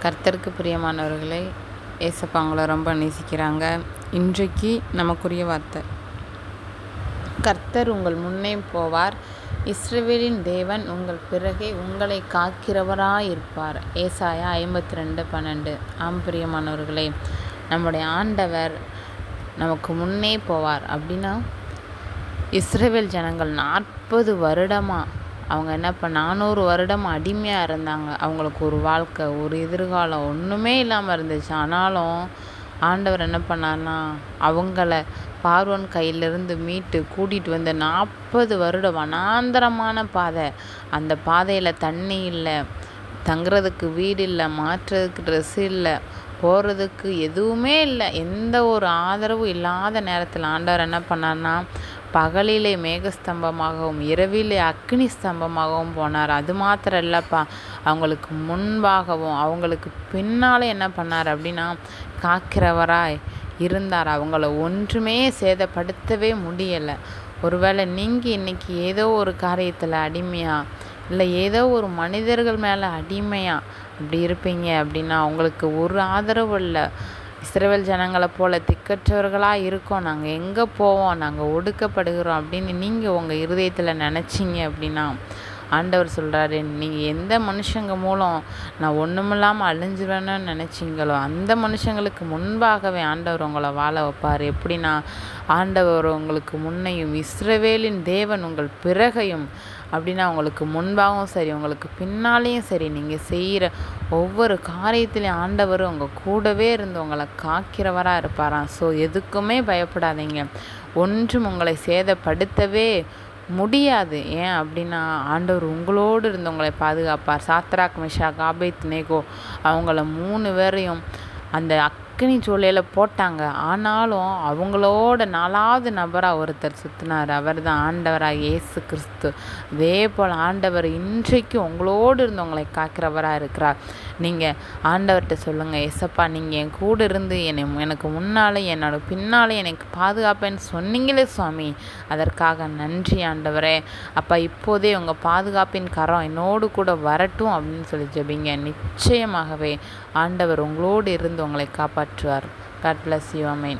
கர்த்தருக்கு பிரியமானவர்களே, ஏசப்பா அவங்கள ரொம்ப நேசிக்கிறாங்க. இன்றைக்கு நமக்குரிய வார்த்தை, கர்த்தர் உங்கள் முன்னே போவார், இஸ்ரவேலின் தேவன் உங்கள் பிறகே உங்களை காக்கிறவராயிருப்பார். ஏசாயா 52:12. பிரியமானவர்களே, நம்முடைய ஆண்டவர் நமக்கு முன்னே போவார். அப்படின்னா இஸ்ரவேல் ஜனங்கள் 40 வருடமாக அவங்க என்ன 400 வருடம் அடிமையாக இருந்தாங்க. அவங்களுக்கு ஒரு வாழ்க்கை, ஒரு எதிர்காலம் ஒன்றுமே இல்லாமல் இருந்துச்சு. ஆனாலும் ஆண்டவர் என்ன பண்ணார்னா, அவங்கள பார்வோன் கையிலிருந்து மீட்டு கூட்டிகிட்டு வந்து 40 வருடம் வனாந்தரமான பாதை. அந்த பாதையில் தண்ணி இல்லை, தங்குறதுக்கு வீடு இல்லை, மாற்றுறதுக்கு ட்ரெஸ் இல்லை, போகிறதுக்கு எதுவுமே இல்லை. எந்த ஒரு ஆதரவும் இல்லாத நேரத்தில் ஆண்டவர் என்ன பண்ணார்னா, பகலிலே மேகஸ்தம்பமாகவும் இரவிலே அக்னி ஸ்தம்பமாகவும் போனார். அது மாத்திரம் இல்லைப்பா, அவங்களுக்கு முன்பாகவும் அவங்களுக்கு பின்னாலே என்ன பண்ணார் அப்படின்னா, காக்கிறவராய் இருந்தார். அவங்கள ஒன்றுமே சேதப்படுத்தவே முடியலை. ஒருவேளை நீங்கள் இன்றைக்கி ஏதோ ஒரு காரியத்தில் அடிமையா, இல்லை ஏதோ ஒரு மனிதர்கள் மேலே அடிமையா அப்படி இருப்பீங்க அப்படின்னா, உங்களுக்கு ஒரு ஆதரவு இல்லை. இஸ்ரவேல் ஜனங்களை போல் திக்கற்றவர்களாக இருக்கோம், நாங்கள் எங்கே போவோம், நாங்கள் ஒடுக்கப்படுகிறோம் அப்படின்னு நீங்கள் உங்கள் இருதயத்தில் நினச்சிங்க அப்படின்னா, ஆண்டவர் சொல்கிறாரு, நீங்கள் எந்த மனுஷங்க மூலம் நான் ஒன்றுமில்லாமல் அழிஞ்சிருவேன்னு நினச்சிங்களோ அந்த மனுஷங்களுக்கு முன்பாகவே ஆண்டவர் உங்களை வாழ வைப்பார். எப்படின்னா, ஆண்டவர் உங்களுக்கு முன்னையும் இஸ்ரவேலின் தேவன் உங்கள் பிறகையும், அப்படின்னா உங்களுக்கு முன்பாகவும் சரி உங்களுக்கு பின்னாலேயும் சரி நீங்கள் செய்கிற ஒவ்வொரு காரியத்திலையும் ஆண்டவர் உங்கள் கூடவே இருந்து உங்களை காக்கிறவராக இருப்பாராம். ஸோ எதுக்குமே பயப்படாதீங்க, ஒன்றும் உங்களை சேதப்படுத்தவே முடியாது. ஏன் அப்படின்னா, ஆண்டவர் உங்களோடு இருந்தவங்களை பாதுகாப்பார். சாத்ராக், மேஷாக், ஆபேத்நேகோ அவங்கள 3 பேரையும் அந்த அக்கினி சூளையில் போட்டாங்க. ஆனாலும் அவங்களோட 4வது நபராக ஒருத்தர் சுற்றினார். அவர் தான் ஆண்டவராக இயேசு கிறிஸ்து. அதே போல் ஆண்டவர் இன்றைக்கு உங்களோடு இருந்தவங்களை காக்கிறவராக இருக்கிறார். நீங்கள் ஆண்டவர்கிட்ட சொல்லுங்கள், ஏசப்பா நீங்கள் என் கூட இருந்து எனக்கு முன்னாலே என்னோட பின்னாலே எனக்கு பாதுகாப்பேன்னு சொன்னீங்களே சுவாமி, அதற்காக நன்றி ஆண்டவரே. அப்பா இப்போதே உங்கள் பாதுகாப்பின் கரம் என்னோடு கூட வரட்டும் அப்படின்னு சொல்லி ஜெபிங்க. நிச்சயமாகவே ஆண்டவர் உங்களோடு இருந்து உங்களை காப்பாற்றுவார். God bless you. Amen.